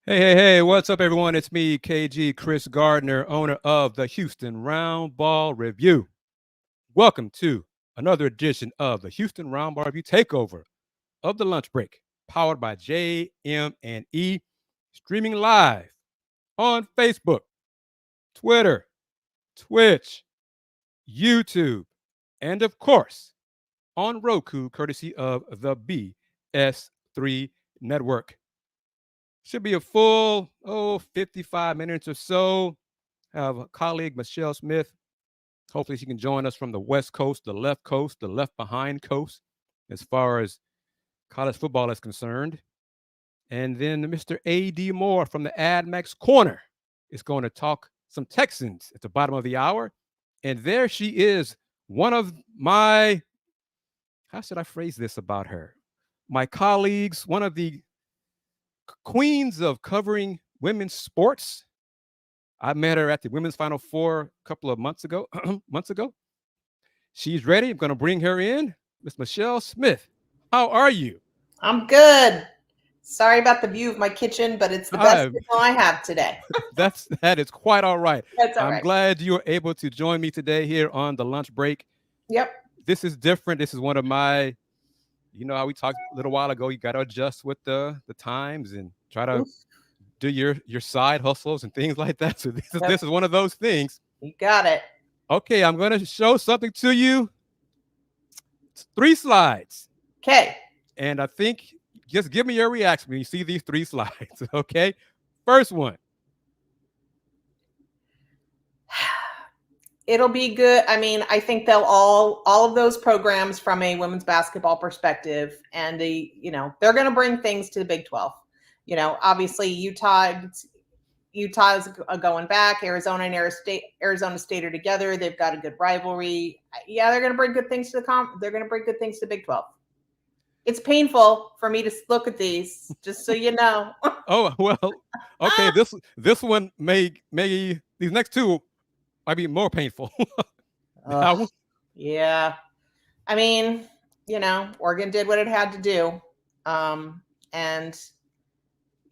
Hey, what's up, everyone? It's me, KG Chris Gardner, owner of the Houston Roundball Review. Welcome to another edition of the Houston Roundball Review Takeover of the Lunch Break, powered by JM&E, streaming live on Facebook, Twitter, Twitch, YouTube, and of course, on Roku, courtesy of the BS3 Network. Should be a full, 55 minutes or so. I have a colleague, Michelle Smith. Hopefully she can join us from the West Coast, the left behind coast, as far as college football is concerned. And then Mr. A.D. Moore from the Max Korner is going to talk some Texans at the bottom of the hour. And there she is, one of my, how should I phrase this about her? My colleagues, one of the queens of covering women's sports. I met her at the Women's Final Four a couple of months ago. She's ready. I'm going to bring her in. Miss Michelle Smith, how are you? I'm good. Sorry about the view of my kitchen, but it's the best signal I have today. That is quite all right. That's all I'm right. glad you were able to join me today here on the lunch break. Yep. This is different. This is one of my, you know how we talked a little while ago, you got to adjust with the times and try to do your side hustles and things like that. So this is one of those things. You got it. Okay, I'm going to show something to you. It's 3 slides. Okay. And I think just give me your reaction when you see these 3 slides. Okay. First one. It'll be good. I mean, I think they'll all of those programs from a women's basketball perspective, and they're going to bring things to the Big 12. Obviously Utah's going back. Arizona and Arizona State are together. They've got a good rivalry. Yeah, they're going to bring good things to they're going to bring good things to the Big 12. It's painful for me to look at these, just so you know. Oh, well, okay. This one may these next 2 might be more painful. Yeah. I mean, Oregon did what it had to do. And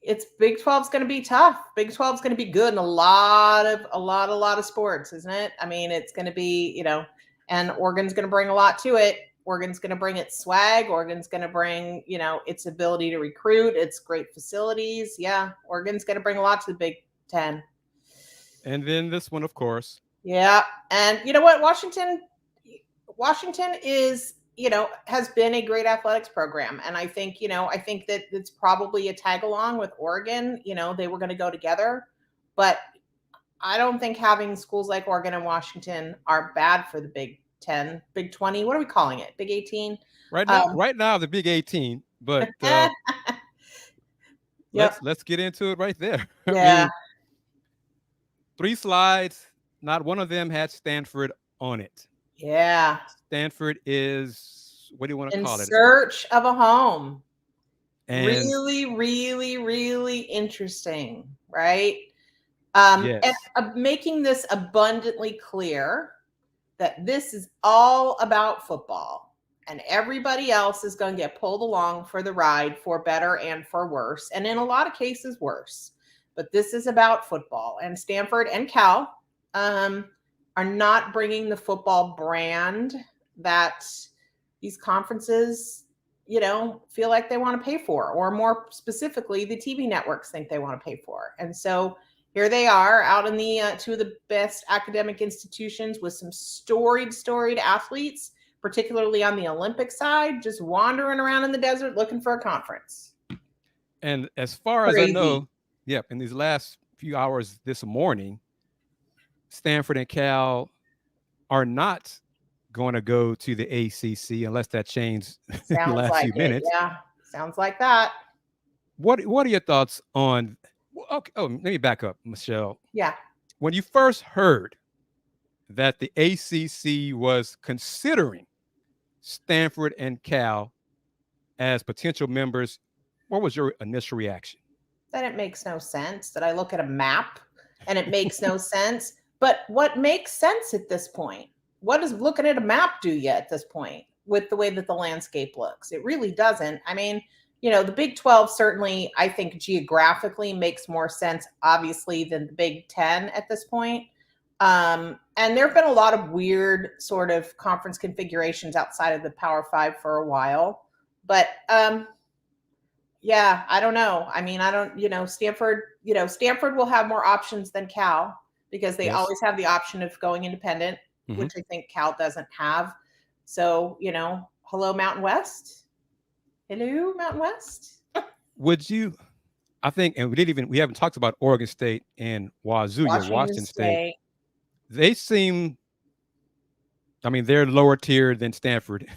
it's Big 12's going to be tough. Big 12's going to be good in a lot of sports, isn't it? I mean, it's going to be, and Oregon's going to bring a lot to it. Oregon's going to bring its swag. Oregon's going to bring, its ability to recruit, its great facilities. Yeah, Oregon's going to bring a lot to the Big 10. And then this one, of course. Yeah. And you know what? Washington is, has been a great athletics program. And I think that it's probably a tag along with Oregon. They were going to go together. But I don't think having schools like Oregon and Washington are bad for the Big 10, Big 20. What are we calling it? Big 18? Right now, the Big 18. But let's get into it right there. Yeah. I mean, 3 slides. Not one of them had Stanford on it. Yeah. Stanford is, what do you want to call it? In search of a home. And really, really, really interesting, right? Yes. And making this abundantly clear that this is all about football, and everybody else is going to get pulled along for the ride, for better and for worse, and in a lot of cases worse. But this is about football, and Stanford and Cal are not bringing the football brand that these conferences, feel like they want to pay for, or more specifically, the TV networks think they want to pay for. And so here they are out in the 2 of the best academic institutions with some storied athletes, particularly on the Olympic side, just wandering around in the desert looking for a conference. And as far as I know, in these last few hours this morning, Stanford and Cal are not going to go to the ACC unless that changed in the last few minutes. Yeah, sounds like that. What are your thoughts on? Okay, let me back up, Michelle. Yeah. When you first heard that the ACC was considering Stanford and Cal as potential members, what was your initial reaction? That it makes no sense. That I look at a map and it makes no sense. But what makes sense at this point? What does looking at a map do you at this point with the way that the landscape looks? It really doesn't. I mean, the Big 12 certainly, I think, geographically makes more sense, obviously, than the Big 10 at this point. And there have been a lot of weird sort of conference configurations outside of the Power 5 for a while. But yeah, I don't know. I mean, I don't, Stanford will have more options than Cal because they always have the option of going independent, which I think Cal doesn't have. So, hello, Mountain West. Hello, Mountain West. Would you, I think, and we haven't talked about Oregon State and Washington State. They seem, I mean, they're lower tier than Stanford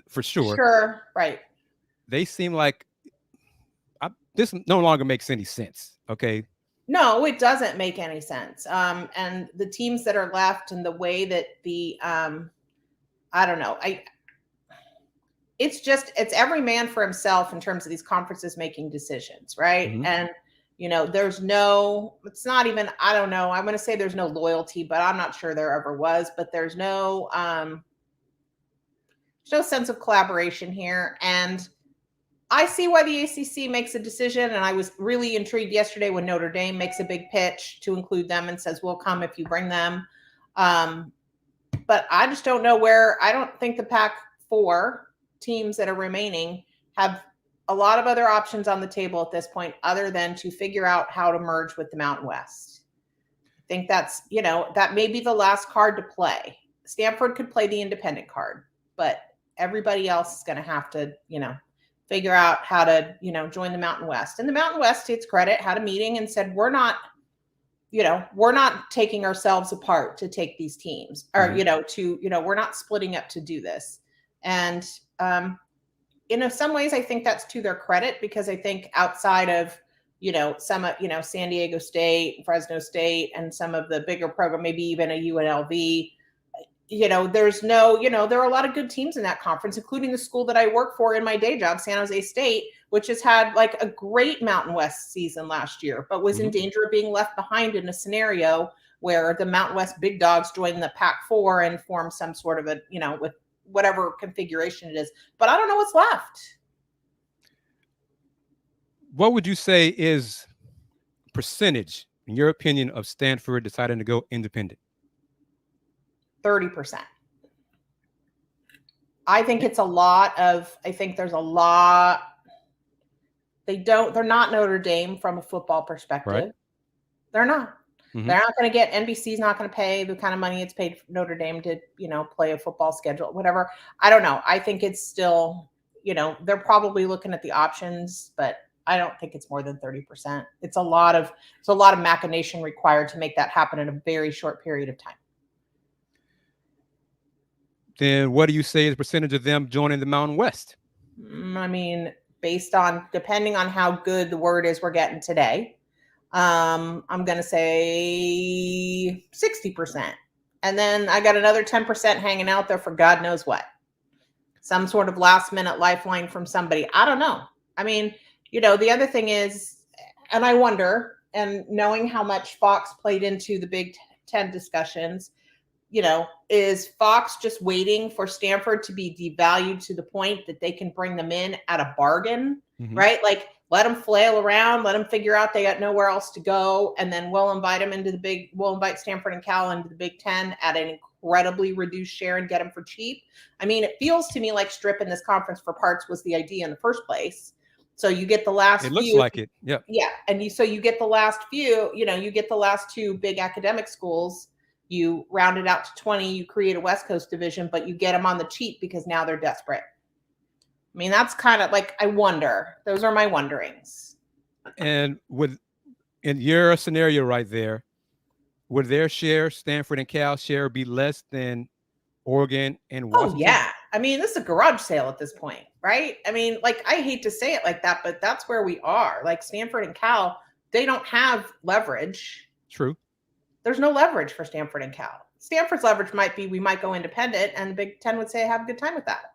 for sure. Sure, right. They seem like this no longer makes any sense. Okay. No, it doesn't make any sense. And the teams that are left and the way that I don't know. It's every man for himself in terms of these conferences making decisions, right? And it's not even, I don't know, I'm going to say there's no loyalty, but I'm not sure there ever was, but there's no sense of collaboration here. And I see why the ACC makes a decision. And I was really intrigued yesterday when Notre Dame makes a big pitch to include them and says, we'll come if you bring them. But I just don't know I don't think the Pac-4 teams that are remaining have a lot of other options on the table at this point, other than to figure out how to merge with the Mountain West. I think that's, that may be the last card to play. Stanford could play the independent card, but everybody else is going to have to, figure out how to, join the Mountain West. And the Mountain West, to its credit, had a meeting and said, we're not taking ourselves apart to take these teams, or, we're not splitting up to do this. And in some ways, I think that's to their credit, because I think outside of, some of, San Diego State, Fresno State, and some of the bigger program, maybe even a UNLV, there's no, there are a lot of good teams in that conference, including the school that I work for in my day job, San Jose State, which has had like a great Mountain West season last year, but was in danger of being left behind in a scenario where the Mountain West big dogs join the Pac-4 and form some sort of a, with whatever configuration it is. But I don't know what's left. What would you say is percentage, in your opinion, of Stanford deciding to go independent? 30%. I think it's a lot I think there's a lot. They're not Notre Dame from a football perspective. Right. They're not. They're not going to get, NBC's not going to pay the kind of money it's paid for Notre Dame to, play a football schedule, whatever. I don't know. I think it's still, they're probably looking at the options, but I don't think it's more than 30%. It's a lot of machination required to make that happen in a very short period of time. Then what do you say is the percentage of them joining the Mountain West? I mean, depending on how good the word is we're getting today, I'm going to say 60%. And then I got another 10% hanging out there for God knows what. Some sort of last minute lifeline from somebody. I don't know. I mean, the other thing is, and I wonder, and knowing how much Fox played into the Big 10 discussions, is Fox just waiting for Stanford to be devalued to the point that they can bring them in at a bargain, right? Like, let them flail around, let them figure out they got nowhere else to go, and then we'll invite Stanford and Cal into the Big 10 at an incredibly reduced share and get them for cheap. I mean, it feels to me like stripping this conference for parts was the idea in the first place. So you get the last few. It looks like it. Yeah. Yeah. And you get the last few, you get the last two big academic schools. You round it out to 20, you create a West Coast division, but you get them on the cheap because now they're desperate. I mean, that's kind of like, I wonder. Those are my wonderings. And in your scenario right there, would their share, Stanford and Cal share, be less than Oregon and Washington? Oh, yeah. I mean, this is a garage sale at this point, right? I mean, like, I hate to say it like that, but that's where we are. Like, Stanford and Cal, they don't have leverage. True. There's no leverage for Stanford and Cal. Stanford's leverage might be we might go independent, and the Big 10 would say have a good time with that.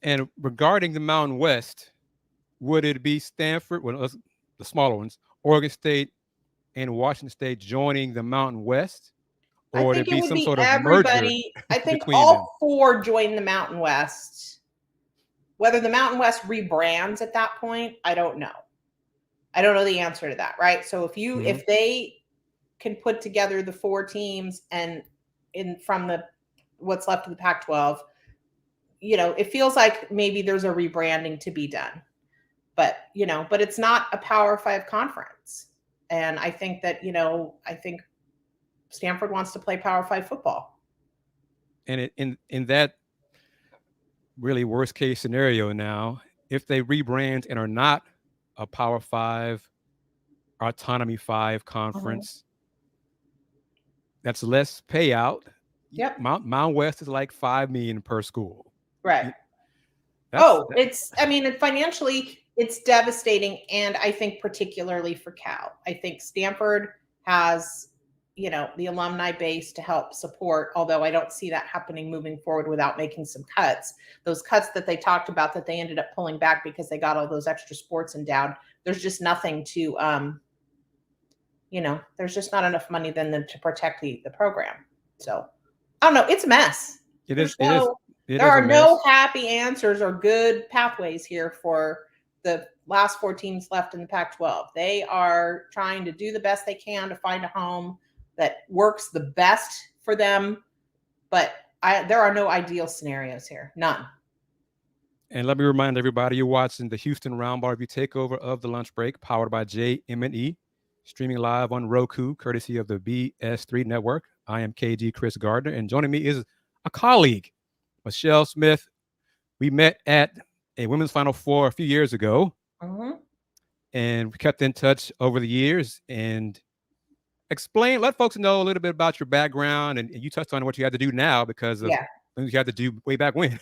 And regarding the Mountain West, would it be Stanford, the smaller ones, Oregon State and Washington State joining the Mountain West? Or would it be some sort of merger? I think all four join the Mountain West. Whether the Mountain West rebrands at that point, I don't know. I don't know the answer to that, right? So if they can put together the 4 teams and from what's left of the Pac-12, it feels like maybe there's a rebranding to be done. But it's not a Power 5 conference. And I think that, I think Stanford wants to play Power 5 football. And in that really worst case scenario now, if they rebrand and are not a Power 5, Autonomy 5 conference, that's less payout. Yep. Mount West is like $5 million per school. Right. Financially, it's devastating. And I think particularly for Cal, I think Stanford has, the alumni base to help support, although I don't see that happening moving forward without making some cuts. Those cuts that they talked about that they ended up pulling back because they got all those extra sports endowed, there's just nothing to, there's just not enough money then to protect the program. So I don't know. It's a mess. There are no happy answers or good pathways here for the last 4 teams left in the Pac-12. They are trying to do the best they can to find a home that works the best for them. But there are no ideal scenarios here. None. And let me remind everybody, you're watching the Houston Roundball Review Takeover of the Lunch Break, powered by JM&E, streaming live on Roku, courtesy of the BS3 Network. I am KG Chris Gardner, and joining me is a colleague, Michelle Smith. We met at a women's Final Four a few years ago, and we kept in touch over the years. And let folks know a little bit about your background, and you touched on what you had to do now because of things you had to do way back when.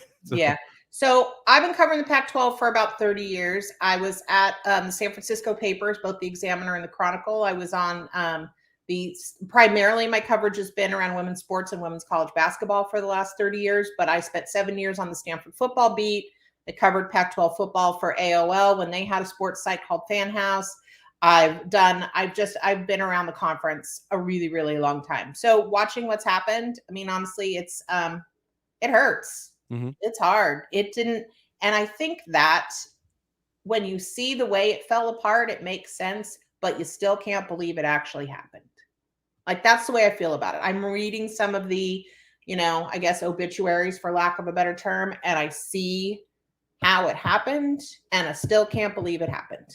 So I've been covering the Pac-12 for about 30 years. I was at the San Francisco papers, both the Examiner and the Chronicle. I was on primarily my coverage has been around women's sports and women's college basketball for the last 30 years, but I spent 7 years on the Stanford football beat. I covered Pac-12 football for AOL when they had a sports site called Fan House. I've been around the conference a really, really long time. So watching what's happened, honestly, it hurts. It's hard. And I think that when you see the way it fell apart, it makes sense, but you still can't believe it actually happened. Like, that's the way I feel about it. I'm reading some of the, I guess obituaries, for lack of a better term, and I see how it happened, and I still can't believe it happened.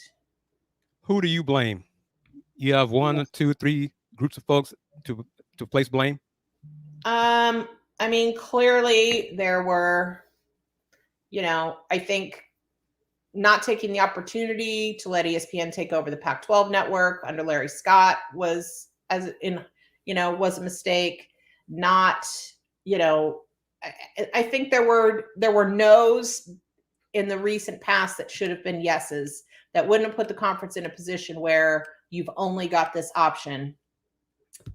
Who do you blame? You have 1, 2, 3 groups of folks to place blame? Clearly there were, I think not taking the opportunity to let ESPN take over the Pac-12 network under Larry Scott was a mistake. Not, I think there were no's in the recent past that should have been yeses, that wouldn't have put the conference in a position where you've only got this option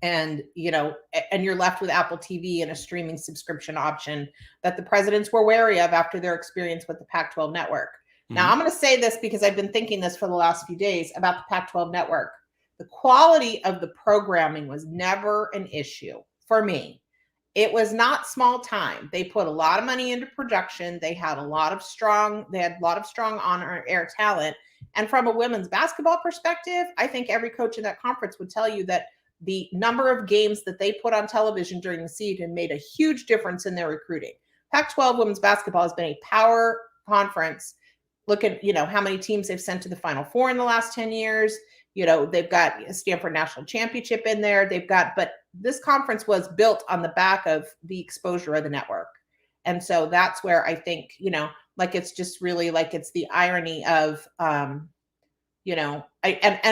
and you're left with Apple TV and a streaming subscription option that the presidents were wary of after their experience with the Pac-12 network. Now, I'm going to say this because I've been thinking this for the last few days about the Pac-12 network. The quality of the programming was never an issue for me. It was not small time. They put a lot of money into production. They had a lot of strong on-air talent. And from a women's basketball perspective, I think every coach in that conference would tell you that the number of games that they put on television during the season made a huge difference in their recruiting. Pac-12 women's basketball has been a power conference. Look at, how many teams they've sent to the Final Four in the last 10 years. They've got a Stanford National Championship in there. But this conference was built on the back of the exposure of the network. And so that's where I think, it's just really it's the irony of, and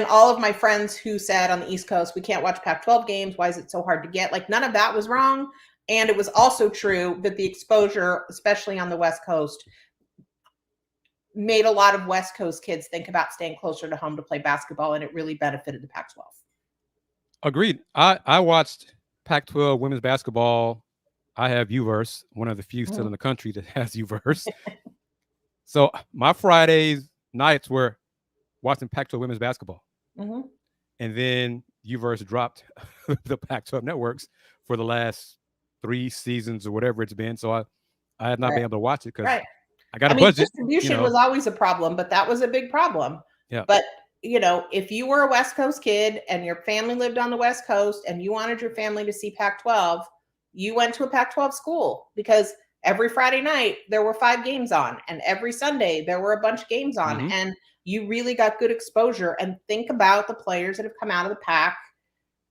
all of my friends who said on the East Coast, we can't watch Pac-12 games. Why is it so hard to get? None of that was wrong. And it was also true that the exposure, especially on the West Coast, made a lot of West Coast kids think about staying closer to home to play basketball, and it really benefited the Pac-12. Agreed. I watched Pac-12 women's basketball. I have UVerse, one of the few still in the country that has UVerse. So my Fridays nights were watching Pac-12 women's basketball. And then UVerse dropped the Pac-12 networks for the last 3 seasons or whatever it's been. So I have not been able to watch it because I got a budget. Distribution was always a problem, but that was a big problem. Yeah. But, if you were a West Coast kid and your family lived on the West Coast and you wanted your family to see Pac-12, you went to a Pac-12 school because every Friday night there were 5 games on, and every Sunday there were a bunch of games on, and you really got good exposure. And think about the players that have come out of the Pac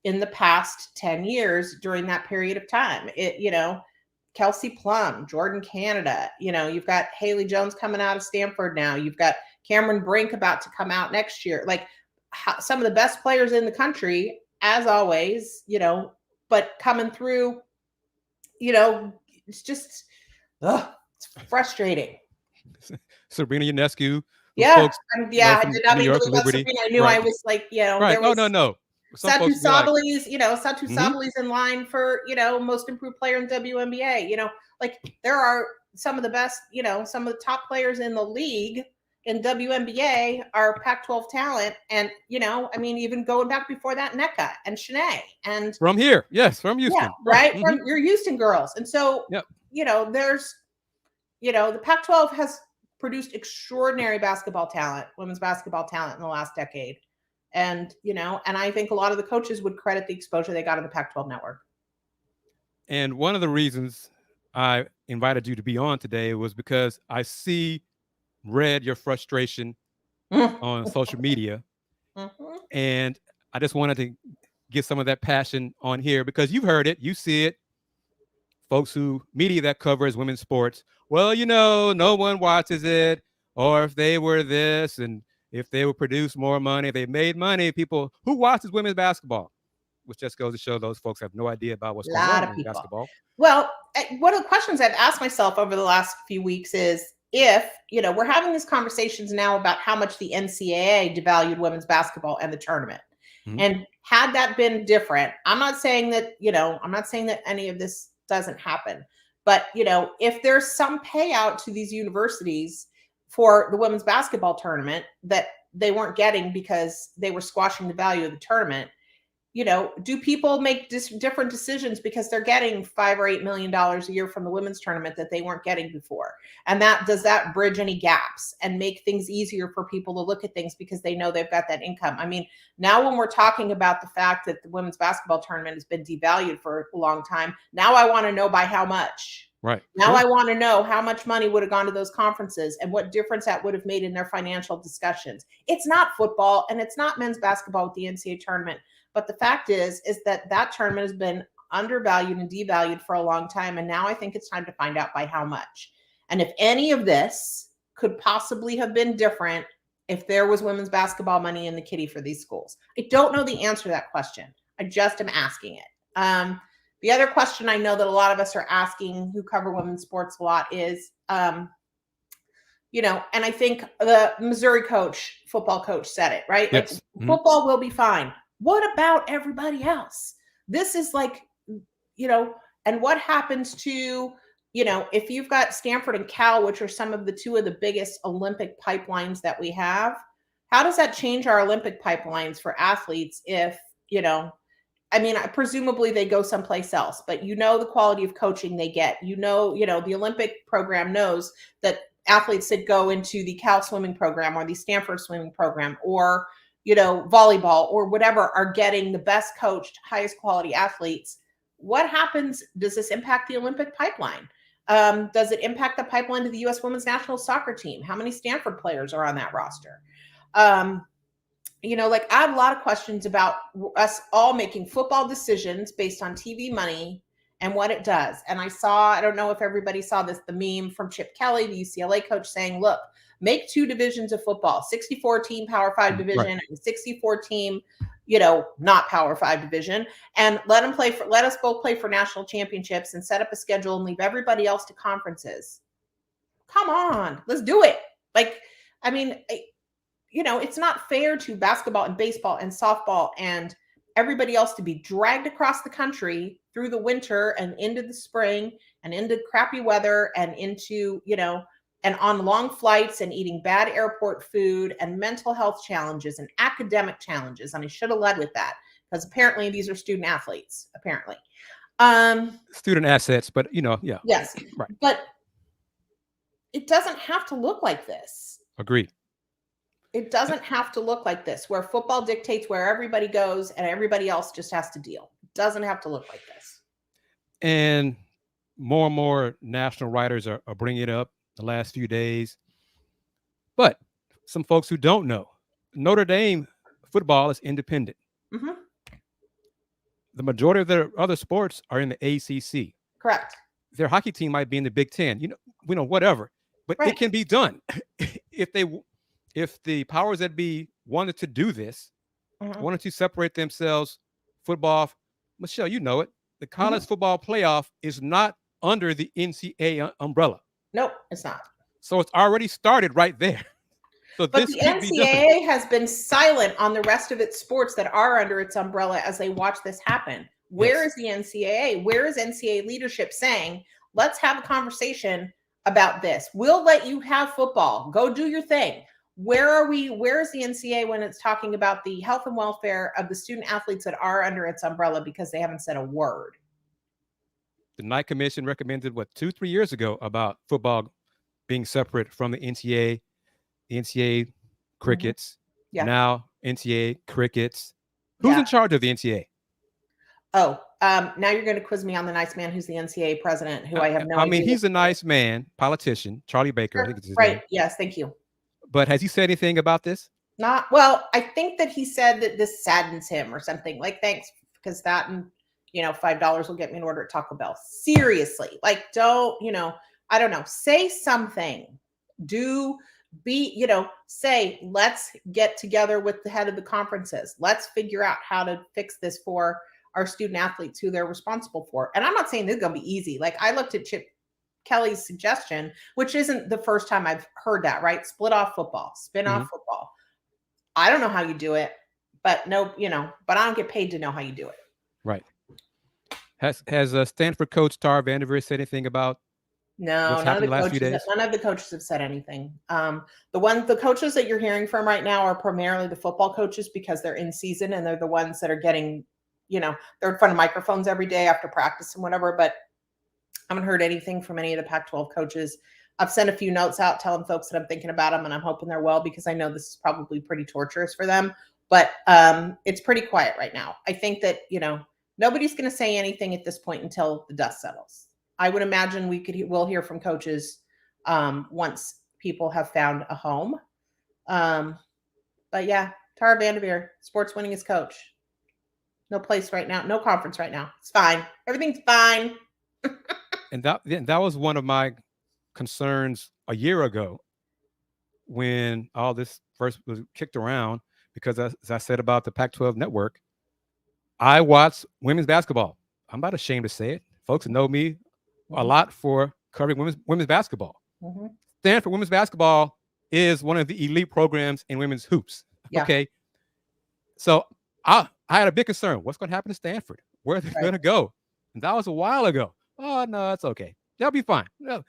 in the past 10 years during that period of time. Kelsey Plum, Jordan Canada, you've got Haley Jones coming out of Stanford now. You've got Cameron Brink about to come out next year. Like some of the best players in the country, as always, but coming through, it's just, it's frustrating. Sabrina Ionescu. Yeah. I did not mean to leave out Sabrina. I knew right. I was like, right. There was, no. Satu Sabali's, Satu Sabali's in line for, most improved player in WNBA. Like there are some of the best, some of the top players in the league in WNBA are Pac-12 talent. And, even going back before that, NECA and Shanae. And from here. Yes, from Houston. Yeah, right? From your Houston girls. And so, there's, the Pac-12 has produced extraordinary basketball talent, women's basketball talent in the last decade. And, and I think a lot of the coaches would credit the exposure they got on the Pac-12 network. And one of the reasons I invited you to be on today was because I read your frustration on social media. And I just wanted to get some of that passion on here because you've heard it, you see it. Folks media that covers women's sports. Well, no one watches it. Or if they were this and if they would produce more money, if they made money, people who watches women's basketball, which just goes to show those folks have no idea about what's going on in basketball. Well, one of the questions I've asked myself over the last few weeks is if, we're having these conversations now about how much the NCAA devalued women's basketball and the tournament. And had that been different, I'm not saying that any of this doesn't happen, but, if there's some payout to these universities for the women's basketball tournament that they weren't getting because they were squashing the value of the tournament, do people make different decisions because they're getting $5 or $8 million a year from the women's tournament that they weren't getting before? And does that bridge any gaps and make things easier for people to look at things because they know they've got that income? I mean, now when we're talking about the fact that the women's basketball tournament has been devalued for a long time, now I want to know by how much. Right. Now I want to know how much money would have gone to those conferences and what difference that would have made in their financial discussions. It's not football and it's not men's basketball with the NCAA tournament. But the fact is that tournament has been undervalued and devalued for a long time. And now I think it's time to find out by how much. And if any of this could possibly have been different if there was women's basketball money in the kitty for these schools. I don't know the answer to that question. I just am asking it. The other question I know that a lot of us are asking who cover women's sports a lot is, and I think the Missouri football coach said it, right? Yes. Like, football will be fine. What about everybody else? This is like, and what happens to, if you've got Stanford and Cal, which are two of the biggest Olympic pipelines that we have, how does that change our Olympic pipelines for athletes if, presumably they go someplace else, but the quality of coaching they get, the Olympic program knows that athletes that go into the Cal swimming program or the Stanford swimming program or, volleyball or whatever are getting the best coached, highest quality athletes. What happens? Does this impact the Olympic pipeline? Does it impact the pipeline to the U.S. women's national soccer team? How many Stanford players are on that roster? I have a lot of questions about us all making football decisions based on TV money and what it does. And I don't know if everybody saw this, the meme from Chip Kelly, the UCLA coach, saying, look, make 2 divisions of football, 64 team Power 5 division and 64 team, not Power 5 division, and let us both play for national championships and set up a schedule and leave everybody else to conferences. Come on, let's do it. It's not fair to basketball and baseball and softball and everybody else to be dragged across the country through the winter and into the spring and into crappy weather and into, and on long flights and eating bad airport food and mental health challenges and academic challenges. And I should have led with that because apparently these are student athletes, apparently. Student assets, but yeah. Yes. Right. But it doesn't have to look like this. Agreed. It doesn't have to look like this, where football dictates where everybody goes and everybody else just has to deal. It doesn't have to look like this. And more national writers are bringing it up the last few days. But some folks who don't know, Notre Dame football is independent. Mm-hmm. The majority of their other sports are in the ACC. Correct. Their hockey team might be in the Big Ten. Whatever. But Right. It can be done if the powers that be wanted to do this, wanted to separate themselves. Football, Michelle, you know it. The college football playoff is not under the NCAA umbrella. Nope, it's not. So it's already started right there. So but the NCAA has been silent on the rest of its sports that are under its umbrella as they watch this happen. Where is the NCAA? Where is NCAA leadership saying, let's have a conversation about this? We'll let you have football. Go do your thing. Where are we? Where is the NCAA when it's talking about the health and welfare of the student athletes that are under its umbrella, because they haven't said a word? The Knight Commission recommended 2-3 years ago about football being separate from the NCAA. The NCAA crickets. Yeah. Now NCAA crickets. Who's in charge of the NCAA? Oh, now you're going to quiz me on the nice man who's the NCAA president, who I have no idea. I mean, he's a nice man, politician, Charlie Baker. Sure. I think it's his right. name. Yes. Thank you. But has he said anything about this? Not well. I think that he said that this saddens him or something, like, thanks, because that and $5 will get me an order at Taco Bell. Seriously, like, don't, I don't know. Say something. Say, let's get together with the head of the conferences. Let's figure out how to fix this for our student athletes who they're responsible for. And I'm not saying this is going to be easy. Like, I looked at Chip Kelly's suggestion, which isn't the first time I've heard that, right? Split off football, spin off football. I don't know how you do it, but but I don't get paid to know how you do it. Right. Has Stanford coach Tara Vanderveer said anything about No, none of the coaches have said anything. The coaches that you're hearing from right now are primarily the football coaches, because they're in season and they're the ones that are getting, they're in front of microphones every day after practice and whatever. But I haven't heard anything from any of the Pac-12 coaches. I've sent a few notes out telling folks that I'm thinking about them, and I'm hoping they're well, because I know this is probably pretty torturous for them. But it's pretty quiet right now. I think that, nobody's going to say anything at this point until the dust settles. I would imagine we'll hear from coaches once people have found a home. But yeah, Tara Vanderveer, sports winningest coach. No place right now, no conference right now. It's fine. Everything's fine. And that was one of my concerns a year ago when all this first was kicked around, because as I said about the Pac-12 Network, I watch women's basketball. I'm not ashamed to say it. Folks know me a lot for covering women's basketball. Stanford women's basketball is one of the elite programs in women's hoops. Yeah. Okay. So I had a big concern. What's going to happen to Stanford? Where are they going to go? And that was a while ago. Oh, no, it's okay. They'll be fine. No,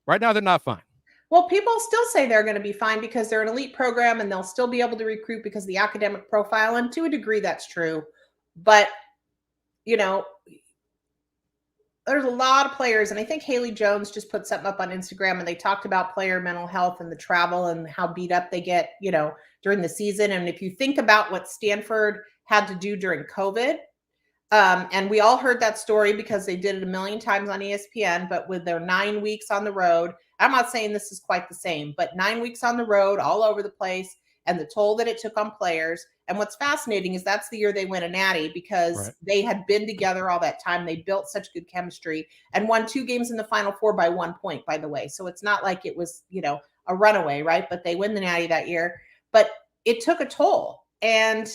right now, they're not fine. Well, people still say they're going to be fine because they're an elite program and they'll still be able to recruit because of the academic profile. And to a degree, that's true. But, there's a lot of players. And I think Haley Jones just put something up on Instagram, and they talked about player mental health and the travel and how beat up they get, during the season. And if you think about what Stanford had to do during COVID, and we all heard that story because they did it a million times on ESPN, but with their 9 weeks on the road, I'm not saying this is quite the same, but 9 weeks on the road, all over the place, and the toll that it took on players. And what's fascinating is that's the year they win a natty, because they had been together all that time. They built such good chemistry and won 2 games in the Final Four by 1 point, by the way. So it's not like it was, a runaway, right? But they win the natty that year. But it took a toll. And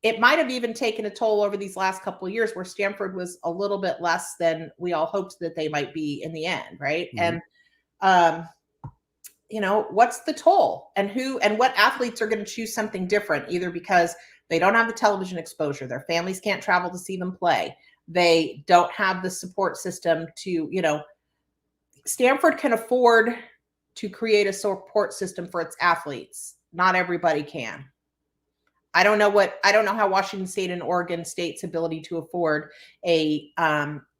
it might have even taken a toll over these last couple of years, where Stanford was a little bit less than we all hoped that they might be in the end, right? And what's the toll, and what athletes are going to choose something different, either because they don't have the television exposure, their families can't travel to see them play, they don't have the support system to, Stanford can afford to create a support system for its athletes. Not everybody can. I don't know how Washington State and Oregon State's ability to afford a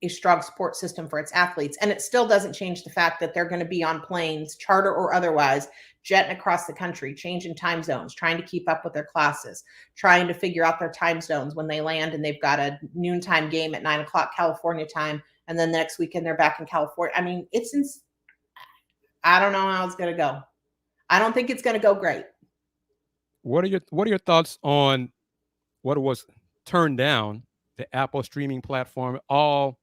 strong support system for its athletes. And it still doesn't change the fact that they're going to be on planes, charter or otherwise, jetting across the country, changing time zones, trying to keep up with their classes, trying to figure out their time zones when they land and they've got a noontime game at 9 o'clock California time. And then the next weekend they're back in California. I mean, I don't know how it's going to go. I don't think it's going to go great. What are your thoughts on what was turned down, the Apple streaming platform, all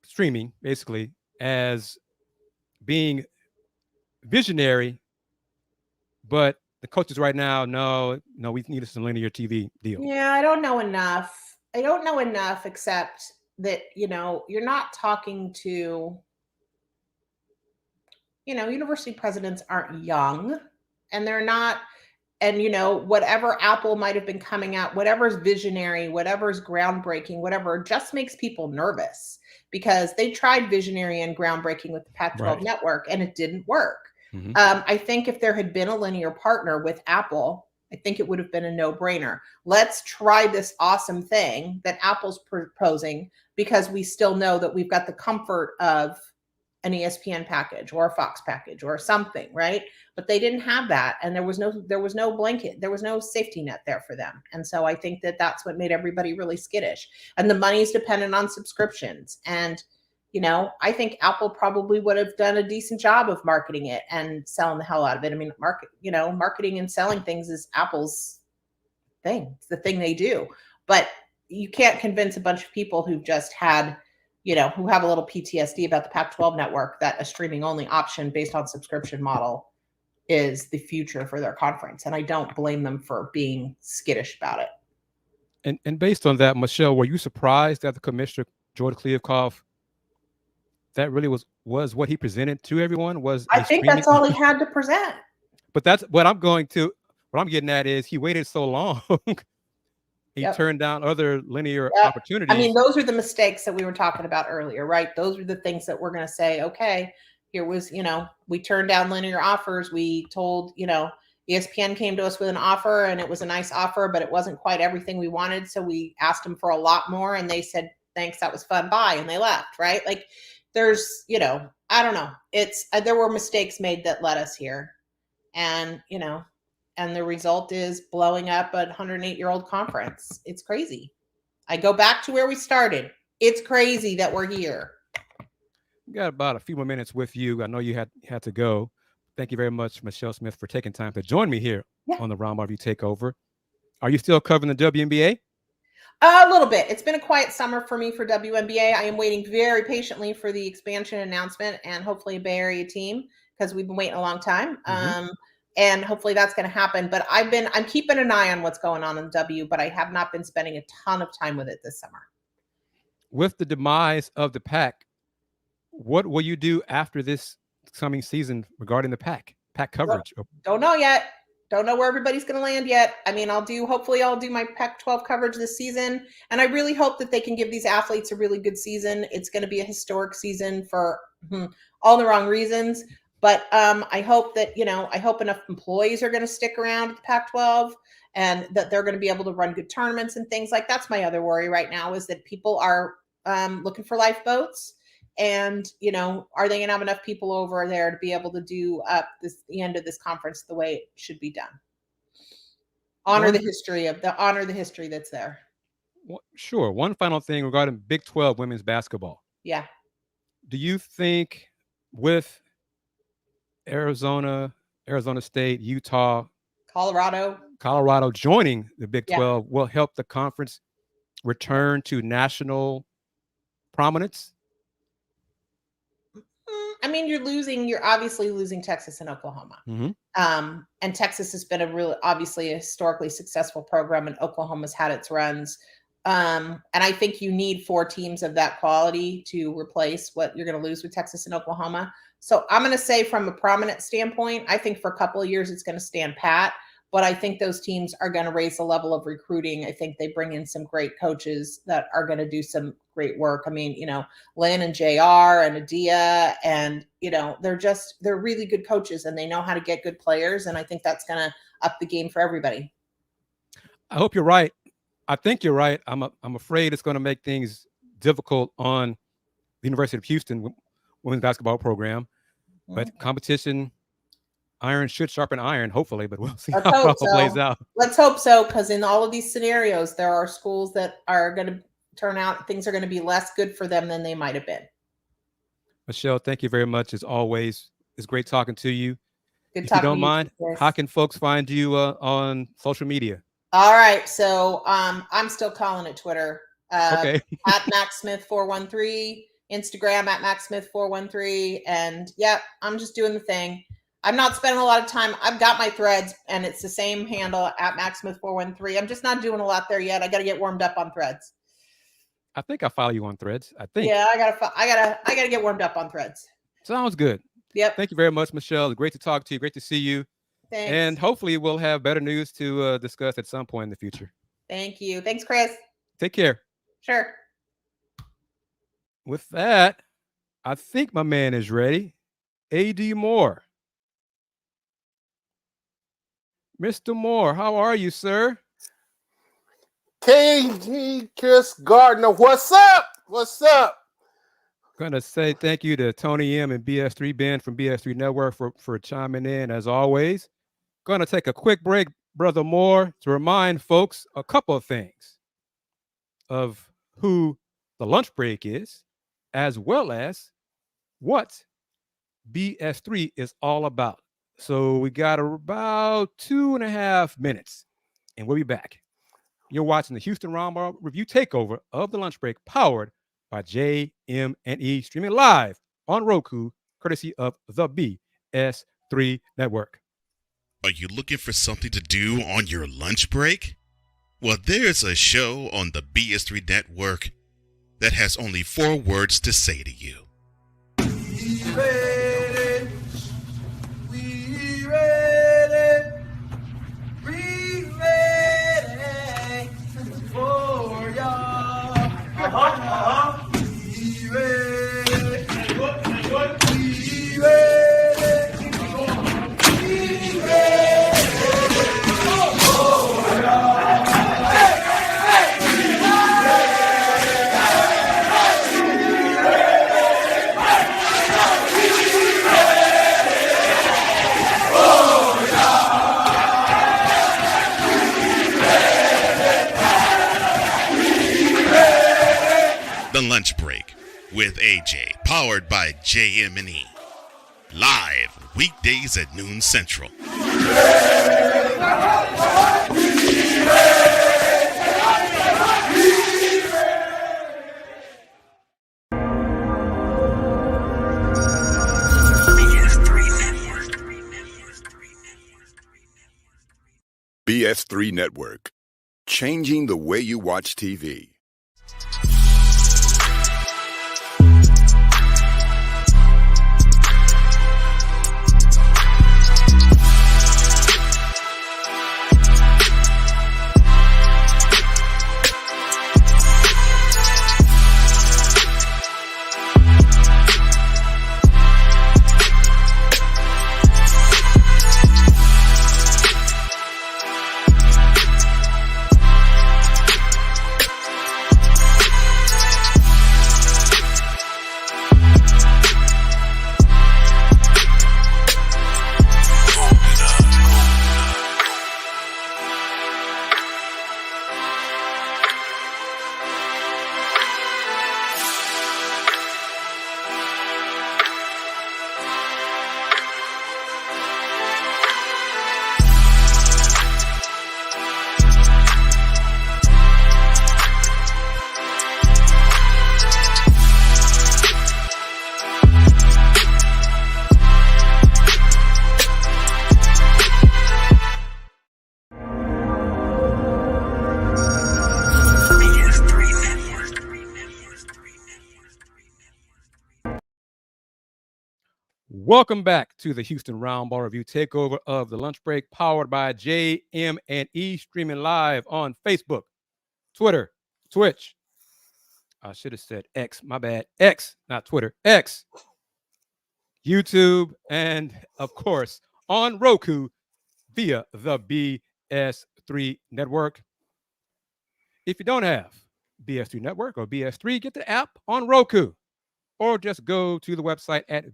streaming basically, as being visionary, but the coaches right now, no, we need some linear TV deal. Yeah, I don't know enough. Except that, you're not talking to, university presidents aren't young, and they're not. And, whatever Apple might have been coming out, whatever's visionary, whatever's groundbreaking, whatever, just makes people nervous because they tried visionary and groundbreaking with the Pac-12 Network and it didn't work. Mm-hmm. I think if there had been a linear partner with Apple, I think it would have been a no-brainer. Let's try this awesome thing that Apple's proposing because we still know that we've got the comfort of an ESPN package or a Fox package or something, right? But they didn't have that, and there was no blanket, there was no safety net there for them. And so I think that that's what made everybody really skittish. And the money's dependent on subscriptions. And I think Apple probably would have done a decent job of marketing it and selling the hell out of it. I mean, marketing and selling things is Apple's thing. It's the thing they do. But you can't convince a bunch of people who've just had who have a little PTSD about the Pac-12 network that a streaming only option based on subscription model is the future for their conference. And I don't blame them for being skittish about it. And based on that, Michelle, were you surprised that the commissioner, George Kliavkoff, that really was what he presented to everyone? I think that's all he had to present. But that's what I'm getting at is he waited so long. He turned down other linear opportunities. I mean, those are the mistakes that we were talking about earlier, right? Those are the things that we're going to say, okay, here was, we turned down linear offers. We told, ESPN came to us with an offer and it was a nice offer, but it wasn't quite everything we wanted. So we asked them for a lot more and they said, thanks, that was fun, bye. And they left, right? Like there's, I don't know. There were mistakes made that led us here. And, and the result is blowing up a 108-year-old conference. It's crazy. I go back to where we started. It's crazy that we're here. We got about a few more minutes with you. I know you had to go. Thank you very much, Michelle Smith, for taking time to join me here on the Roundball Review Takeover. Are you still covering the WNBA? A little bit. It's been a quiet summer for me for WNBA. I am waiting very patiently for the expansion announcement and hopefully a Bay Area team because we've been waiting a long time. Mm-hmm. And hopefully that's going to happen. But I'm keeping an eye on what's going on in the W, but I have not been spending a ton of time with it this summer. With the demise of the Pac, what will you do after this coming season regarding the Pac coverage? Don't know yet. Don't know where everybody's going to land yet. I mean, hopefully I'll do my Pac-12 coverage this season. And I really hope that they can give these athletes a really good season. It's going to be a historic season for all the wrong reasons. But I hope that, I hope enough employees are going to stick around at the Pac-12 and that they're going to be able to run good tournaments and things like that's my other worry right now is that people are looking for lifeboats. And, are they going to have enough people over there to be able to do the end of this conference the way it should be done? Honor the history that's there. Well, sure. One final thing regarding Big 12 women's basketball. Yeah. Do you think with Arizona State, Utah, Colorado joining the Big 12 will help the conference return to national prominence? I mean, you're obviously losing Texas and Oklahoma. Mm-hmm. And Texas has been obviously a historically successful program and Oklahoma's had its runs. And I think you need 4 teams of that quality to replace what you're going to lose with Texas and Oklahoma. So I'm going to say from a prominent standpoint, I think for a couple of years, it's going to stand pat, but I think those teams are going to raise the level of recruiting. I think they bring in some great coaches that are going to do some great work. I mean, Lynn and JR and Adia and, they're really good coaches and they know how to get good players. And I think that's going to up the game for everybody. I hope you're right. I think you're right. I'm afraid it's going to make things difficult on the University of Houston women's basketball program. But competition, iron should sharpen iron, hopefully, but we'll see how it all plays out. Let's hope so, because in all of these scenarios, there are schools that are going to turn out, things are going to be less good for them than they might have been. Michelle, thank you very much as always. It's great talking to you. Good talking to you. If you don't mind, how can folks find you on social media? All right, so I'm still calling it Twitter. Okay. At MaxSmith413, Instagram at MaxSmith413, and yeah, I'm just doing the thing. I'm not spending a lot of time. I've got my threads, and it's the same handle at MaxSmith413. I'm just not doing a lot there yet. I got to get warmed up on threads. I think I follow you on threads. I think. Yeah, I gotta get warmed up on threads. Sounds good. Yep. Thank you very much, Michelle. Great to talk to you. Great to see you. Thanks. And hopefully we'll have better news to discuss at some point in the future. Thank you. Thanks, Chris. Take care. Sure. With that, I think my man is ready. A.D. Moore. Mr. Moore, how are you, sir? KG Chris Gardner, what's up? What's up? Going to say thank you to Tony M and BS3 Ben from BS3 Network for chiming in as always. Going to take a quick break, Brother Moore, to remind folks a couple of things of who the lunch break is, as well as what BS3 is all about. So we got about 2.5 minutes, and we'll be back. You're watching the Houston Roundball Review Takeover of the Lunch Break, powered by JM&E, streaming live on Roku, courtesy of the BS3 Network. Are you looking for something to do on your lunch break? Well, there's a show on the BS3 Network that has only 4 words to say to you. We ready. We ready. We ready for y'all. We ready. We ready. We ready for y'all. The Lunch Break with AJ, powered by JM&E. Live weekdays at noon Central. BS3 Network, changing the way you watch TV. Welcome back to the Houston Roundball Review Takeover of the Lunch Break, powered by JM&E, streaming live on Facebook, Twitter, Twitch. I should have said X, my bad. X, not Twitter, X. YouTube, and of course, on Roku via the BS3 Network. If you don't have BS3 Network or BS3, get the app on Roku or just go to the website at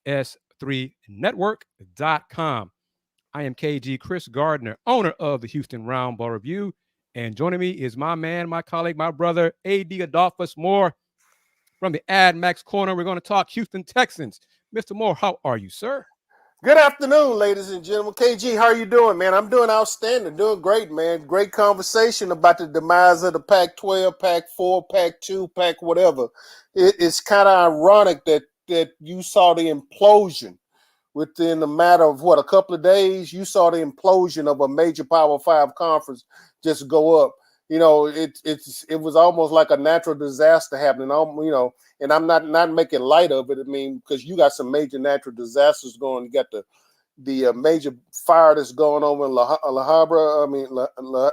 bs3network.com. I am KG Chris Gardner, owner of the Houston Roundball Review, and joining me is my man, my colleague, my brother, AD Adolphus Moore from the ad Max Korner. We're going to talk Houston Texans. Mr. Moore, how are you, sir? Good afternoon, ladies and gentlemen. KG, how are you doing, man? I'm doing outstanding, doing great, man. Great conversation about the demise of the Pac-12, Pac-4, Pac-2, Pac whatever. It's kind of ironic that you saw the implosion within a matter of, a couple of days. You saw the implosion of a major Power 5 conference just go up. You know, it was almost like a natural disaster happening, you know, and I'm not making light of it. I mean, because you got some major natural disasters going. You got the major fire that's going on in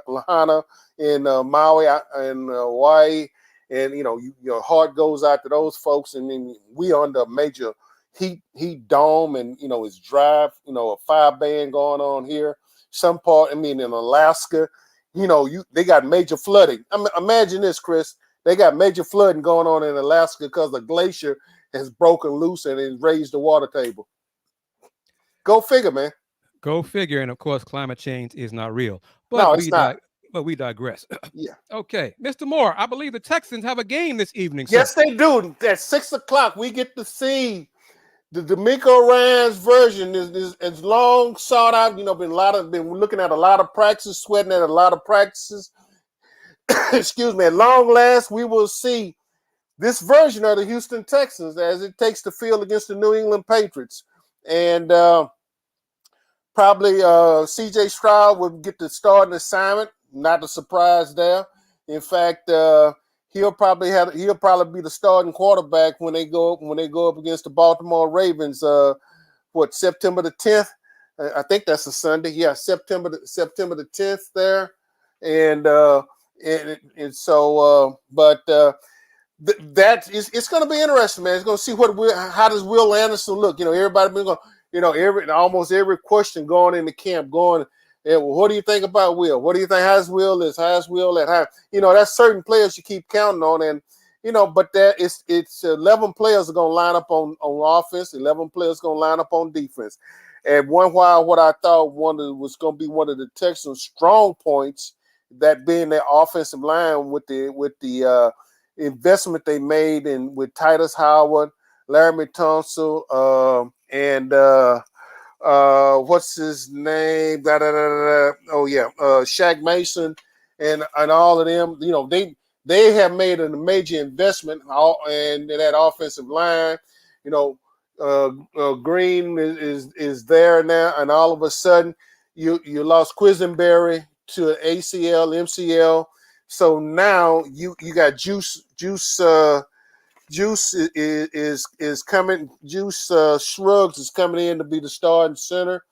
Lahaina in Maui and Hawaii, and you know, your heart goes out to those folks. And then we are under a major heat dome, and you know, it's dry. You know, a fire ban going on here. Some part, I mean, in Alaska. You know, they got major flooding. Imagine this, Chris. They got major flooding going on in Alaska because the glacier has broken loose and it raised the water table. Go figure, man. Go figure. And of course, climate change is not real. But No, it's not. But we digress. Yeah. Okay. Mr. Moore, I believe the Texans have a game this evening, sir. Yes, they do. At 6 o'clock, we get to see the DeMeco Ryans version is long sought out. You know, been looking at a lot of practices, sweating at a lot of practices. Excuse me. At long last, we will see this version of the Houston Texans as it takes the field against the New England Patriots, and probably CJ Stroud will get the starting assignment. Not a surprise there. In fact, he'll probably be the starting quarterback when they go up against the Baltimore Ravens. September the 10th? I think that's a Sunday. Yeah, September the 10th there, it's going to be interesting, man. It's going to see how does Will Anderson look. You know, everybody been going. You know, almost every question going into camp going. Yeah, well, what do you think about Will? What do you think? How's Will at? You know, that's certain players you keep counting on, and you know, but it's 11 players are going to line up on offense. 11 players going to line up on defense. And one while, what I thought was going to be one of the Texans' strong points, that being their offensive line with the investment they made with Titus Howard, Laramie Tunsil, and what's his name? Oh yeah, Shaq Mason, and all of them. You know, they have made a major investment in that offensive line. You know, Green is there now, and all of a sudden you lost Quisenberry to an ACL, MCL. So now you got Juice is coming. Shrugs is coming in to be the starting center.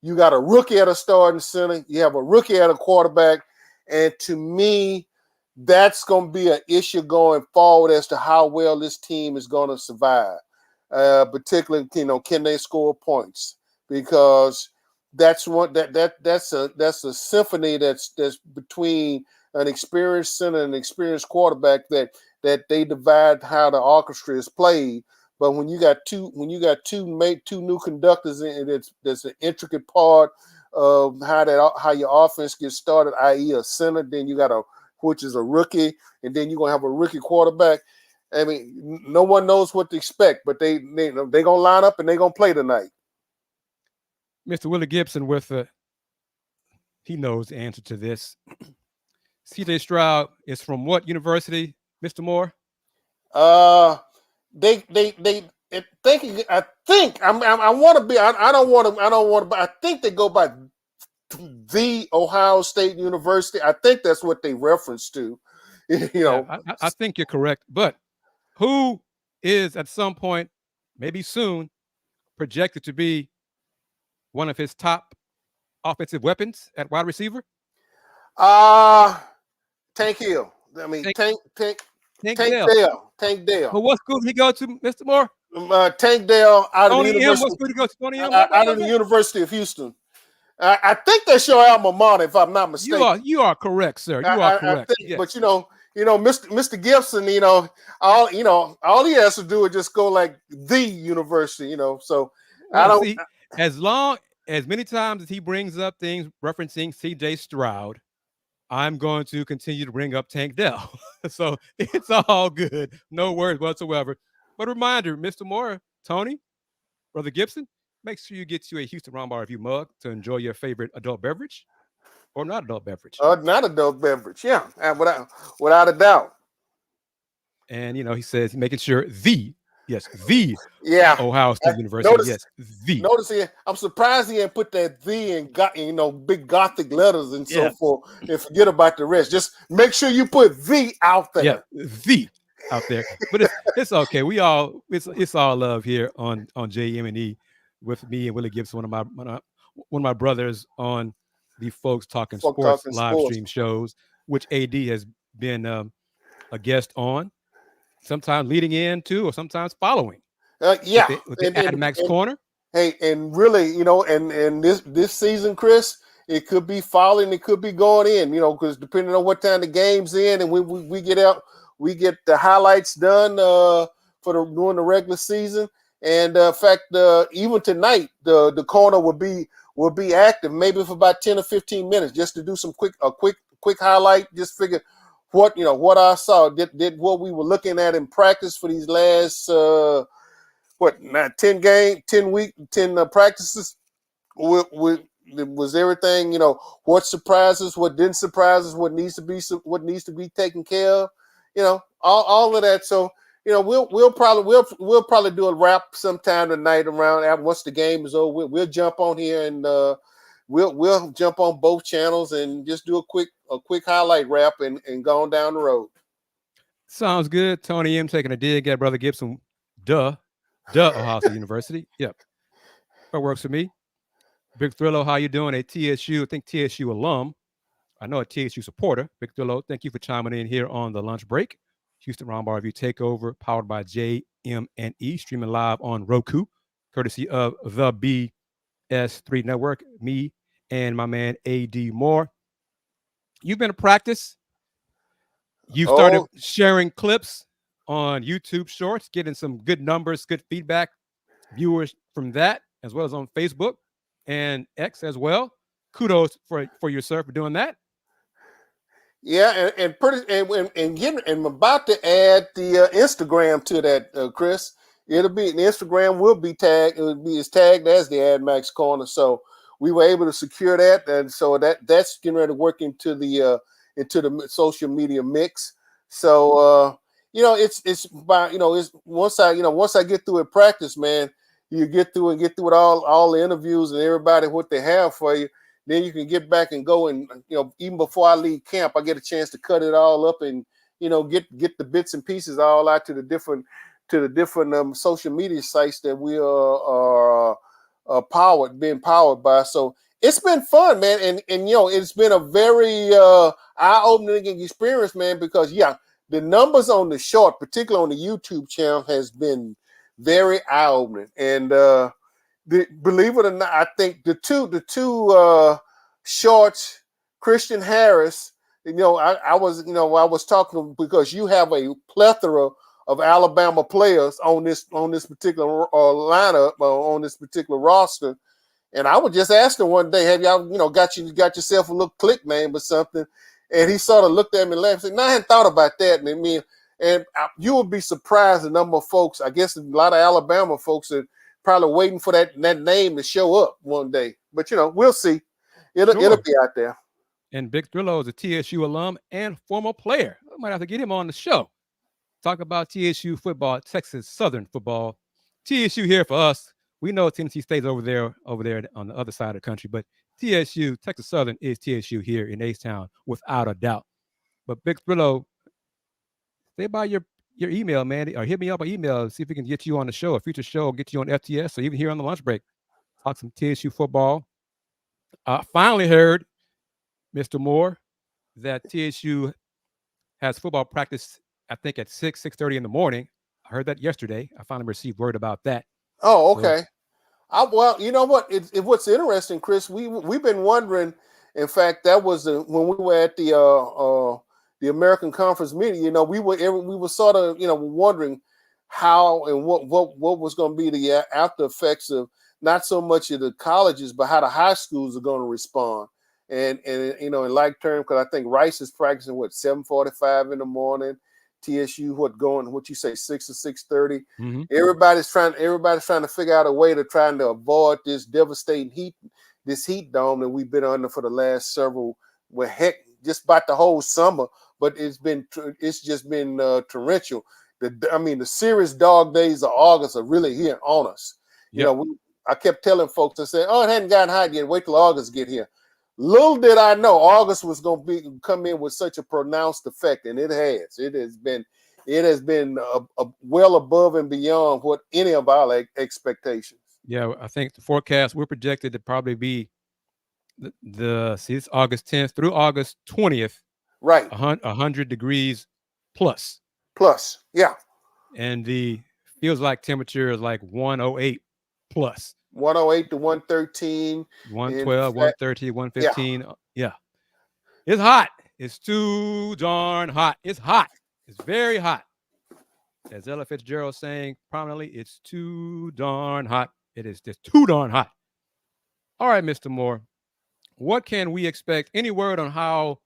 You got a rookie at a starting center. You have a rookie at a quarterback. And to me, that's going to be an issue going forward as to how well this team is going to survive. Particularly, you know, can they score points? Because that's a symphony that's between an experienced center and an experienced quarterback that they divide how the orchestra is played. But when you got two new conductors in it, that's an intricate part of how your offense gets started, i.e. a center, then you got which is a rookie, and then you're gonna have a rookie quarterback. I mean, no one knows what to expect, but they gonna line up and they gonna play tonight. Mr. Willie Gibson he knows the answer to this. CJ Stroud is from what university, Mr. Moore? I think they go by the Ohio State University. I think that's what they reference to. You know, yeah, I think you're correct. But who is at some point, maybe soon, projected to be one of his top offensive weapons at wide receiver? Tank Hill. I mean, Tank Dell. Tank Dell. But what school did he go to, Mr. Moore? Tank Dell out of the University. What school did he go to? Out of the University of Houston. I think that's your alma mater, if I'm not mistaken. You are correct, sir. You are correct. I think, yes. But Mr. Gibson, all he has to do is just go like the university, So I don't see, as many times as he brings up things referencing CJ Stroud, I'm going to continue to bring up Tank Dell. So it's all good. No worries whatsoever. But a reminder, Mr. Moore, Tony, Brother Gibson, make sure you get you a Houston Roundball Review mug to enjoy your favorite adult beverage or not adult beverage. Not adult beverage, yeah, without a doubt. And he says making sure the Ohio State University. Notice here, I'm surprised he didn't put that "the" in big Gothic letters and so forth, and forget about the rest. Just make sure you put "the" out there. Yeah, "the" out there. But it's okay. It's all love here on JM&E with me and Willie Gibson, one of my brothers on the Folks Talking Sports live stream shows, which AD has been a guest on, sometimes leading into or sometimes follling. With the Max Korner. Hey, and really, and this season, Chris, it could be falling, it could be going in, because depending on what time the game's in, and we get out, we get the highlights done during the regular season. And in fact, even tonight, the corner will be active, maybe for about 10 or 15 minutes, just to do some quick highlight, just figure what I saw, did what we were looking at in practice for these last 10 practices. Was everything, what surprised us, what didn't surprise us, what needs to be taken care of, all of that. So we'll probably do a wrap sometime tonight around once the game is over. We'll jump on here and we'll jump on both channels and just do a quick highlight wrap and go on down the road. Sounds good. Tony M taking a dig at Brother Gibson. Duh, Ohio State University. Yep, that works for me. Big Thrillo, how you doing? A TSU, I think TSU alum. I know a TSU supporter. Big Thrillo, thank you for chiming in here on the lunch break. Houston Roundball Review Takeover, powered by JM&E, streaming live on Roku, courtesy of the BS3 Network. Me and my man AD Moore. You've been to practice. You've started sharing clips on YouTube Shorts, getting some good numbers, good feedback, viewers from that, as well as on Facebook and X as well. Kudos for yourself for doing that. Yeah, and I'm about to add the Instagram to that, Chris. It'll be the Instagram will be tagged. It's tagged as the Max Korner. So we were able to secure that, and so that's getting ready to work into the social media mix. So it's about it's once I get through at practice, man, you get through with all the interviews and everybody what they have for you. Then you can get back and go and even before I leave camp, I get a chance to cut it all up and get the bits and pieces all out to the different social media sites that we are being powered by. So it's been fun, man, and it's been a very eye-opening experience, man, because the numbers on the short, particularly on the YouTube channel, has been very eye-opening. And believe it or not, I think the two shorts, Christian Harris, I was talking because you have a plethora of Alabama players on this particular lineup, on this particular roster. And I was just asking one day, have y'all, got yourself a little click name or something? And he sort of looked at me and laughed and said, no, I hadn't thought about that. And you would be surprised the number of folks, I guess a lot of Alabama folks are probably waiting for that name to show up one day. But, we'll see. It'll be out there. And Big Thrillo is a TSU alum and former player. I might have to get him on the show. Talk about TSU football, Texas Southern football. TSU here for us. We know Tennessee State's over there on the other side of the country, but TSU, Texas Southern, is TSU here in H-Town without a doubt. But Big Thrillo, stay by your email, man, or hit me up by email, see if we can get you on the show, a future show, get you on FTS, or even here on the lunch break. Talk some TSU football. I finally heard, Mr. Moore, that TSU has football practice, I think, at 6:30 in the morning. I heard that yesterday. I finally received word about that. Oh, okay. Well, you know what? What's interesting, Chris. We've been wondering. In fact, that was when we were at the American Conference meeting. You know, we were sort of wondering how and what was going to be the after effects of not so much of the colleges, but how the high schools are going to respond. And in like term, because I think Rice is practicing 7:45 in the morning. TSU what you say 6 or 6:30. Mm-hmm. Everybody's trying to figure out a way to trying to avoid this devastating heat dome that we've been under for the last just about the whole summer. But it's just been torrential. The serious dog days of August are really here on us. Yep. I kept telling folks, I said, "Oh, it hadn't gotten hot yet. Wait till August get here." Little did I know August was going to come in with such a pronounced effect, and it has. It has been well above and beyond what any of our expectations. Yeah, I think the forecast we're projected to probably be it's August 10th through August 20th. Right. 100 degrees plus. Plus, yeah. And the feels like temperature is like 108 plus. 108 to 113. 112, 113, 115. Yeah. It's hot. It's too darn hot. It's hot. It's very hot. As Ella Fitzgerald saying prominently, it's too darn hot. It is just too darn hot. All right, Mr. Moore. What can we expect? Any word on how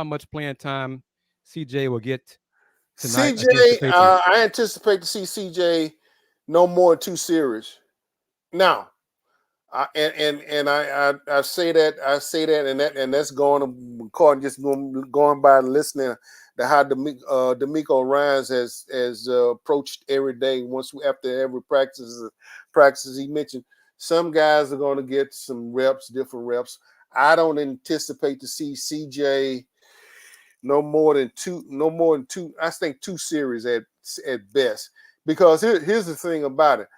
much playing time CJ will get tonight? CJ, I anticipate to see CJ no more than 2 series. Now, I say that, and that's going by listening to how DeMeco Ryans has approached every day. After every practices, he mentioned some guys are going to get some reps, different reps. I don't anticipate to see CJ no more than two. I think 2 series at best. Because here's the thing about it.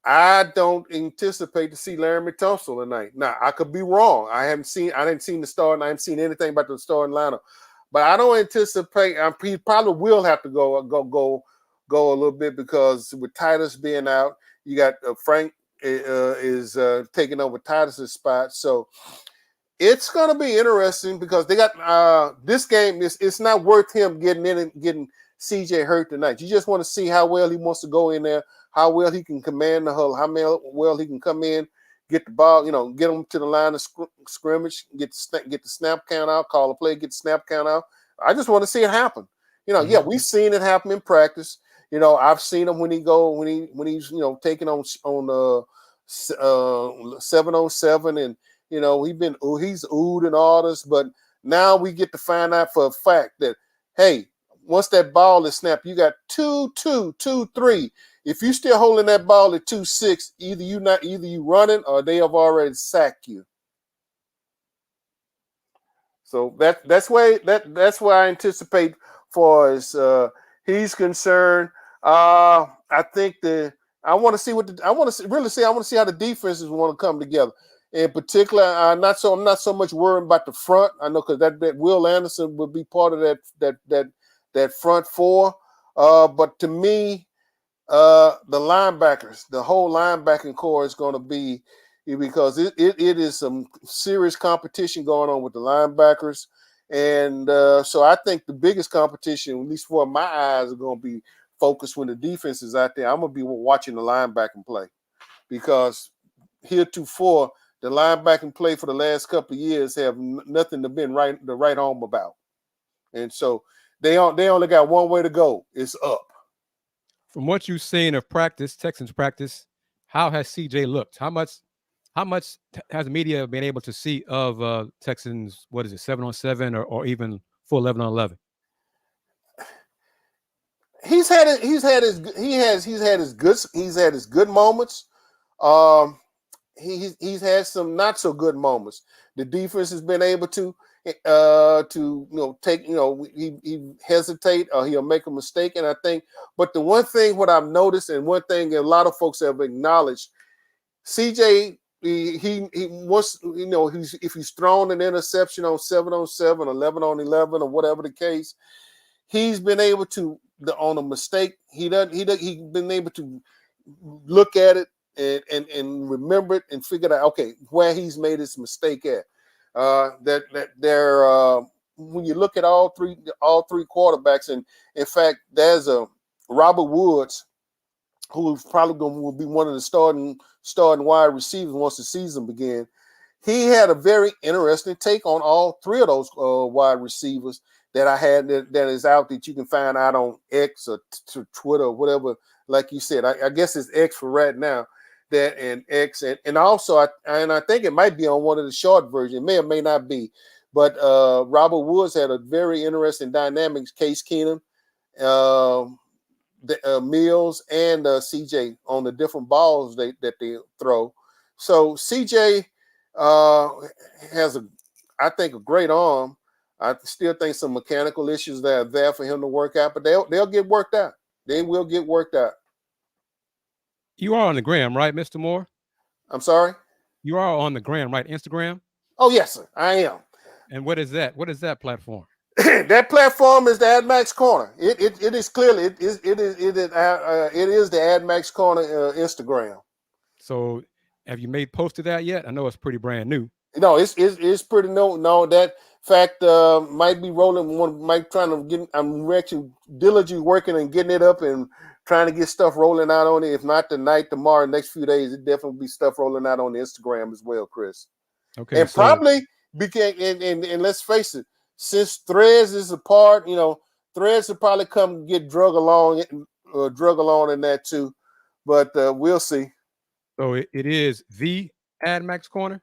I don't anticipate to see Larry Tunsil tonight. Now, I could be wrong. I didn't see the start, and I haven't seen anything about the starting lineup. But I don't anticipate. He probably will have to go a little bit, because with Titus being out, you got Frank is taking over Titus's spot. So it's going to be interesting, because they got this game. It's not worth him getting CJ hurt tonight. You just want to see how well he wants to go in there, how well he can command the huddle, how well he can come in, get the ball, get him to the line of scrimmage, get the snap count out, call a play, get the snap count out. I just want to see it happen. Yeah, we've seen it happen in practice. I've seen him when he's taking on 7-on-7, and he's oohed and all this, but now we get to find out for a fact that, hey, once that ball is snapped, you got 2-3. If you still holding that ball at 2-6, either you running or they have already sacked you. So that's where I anticipate for as he's concerned. I think I want to see how the defenses want to come together. In particular, I'm not so much worried about the front. I know, because that Will Anderson would be part of that front 4. But to me, the linebackers, the whole linebacking core is going to be, because it is some serious competition going on with the linebackers. And so I think the biggest competition, at least for my eyes, are going to be focused when the defense is out there. I'm going to be watching the linebacking play, because heretofore, the linebacking play for the last couple of years have nothing to write home about. And so they only got one way to go. It's up. From what you've seen of practice, Texans practice, how has CJ looked? How much has the media been able to see of Texans? What is it, 7-on-7 or even full 11-on-11? He's had his good moments. He's had some not so good moments. The defense has been able to take, he hesitate or he'll make a mistake. And I think, but the one thing what I've noticed, and one thing a lot of folks have acknowledged, CJ, he wants, if he's thrown an interception on 7-on-7, 11-on-11, or whatever the case, he's been able to, on a mistake, he's been able to look at it, and remembered and figured out, okay, where he's made his mistake at. That they're when you look at all three quarterbacks, and in fact, there's a Robert Woods who's probably will be one of the starting wide receivers once the season begins. He had a very interesting take on all three of those wide receivers that I had that is out that you can find out on X or Twitter or whatever. Like you said, I guess it's X for right now. That and X and also I think it might be on one of the short versions. It may or may not be, but Robert Woods had a very interesting dynamics. Case Keenum, Mills, and CJ on the different balls that they throw. So CJ has I think a great arm. I still think some mechanical issues that are there for him to work out, but they'll get worked out. They will get worked out. You are on the gram, right, Mr. Moore? I'm sorry? You are on the gram, right? Instagram? Oh, yes, sir. I am. And what is that? What is that platform? That platform is the Ad Max Korner. It is clearly it is the Ad Max Korner Instagram. So have you made post to that yet? I know it's pretty brand new. No, it's pretty no. That fact might be rolling. Might trying to get. I'm actually diligently working and getting it up and trying to get stuff rolling out on it. If not tonight, tomorrow, next few days, it definitely be stuff rolling out on the Instagram as well, Chris. Okay, and probably became and let's face it, since Threads is a part, Threads will probably come get drug along in that too, but we'll see. So it is the Ad Max Korner.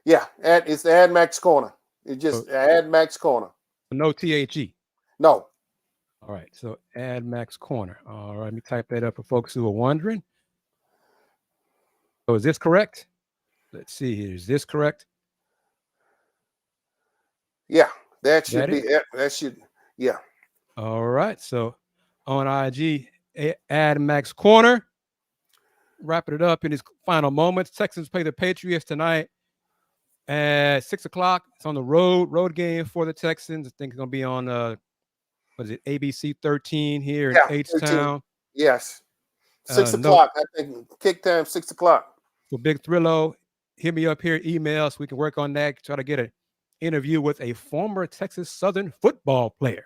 Yeah, it's the Ad Max Korner. It's just Ad Max Korner. No THE. No. All right, so Ad Max Korner. All right, let me type that up for folks who are wondering. So is this correct? Let's see here. Is this correct? Yeah, that should be it. That should, yeah. All right, so on IG, Ad Max Korner. Wrapping it up in his final moments. Texans play the Patriots tonight at 6:00. It's on the road game for the Texans. I think it's going to be on what is it, ABC 13 here in H-Town. Yes. 6 o'clock. I think kick time 6 o'clock. So Big Thrillo, hit me up here, email so we can work on that. Try to get an interview with a former Texas Southern football player.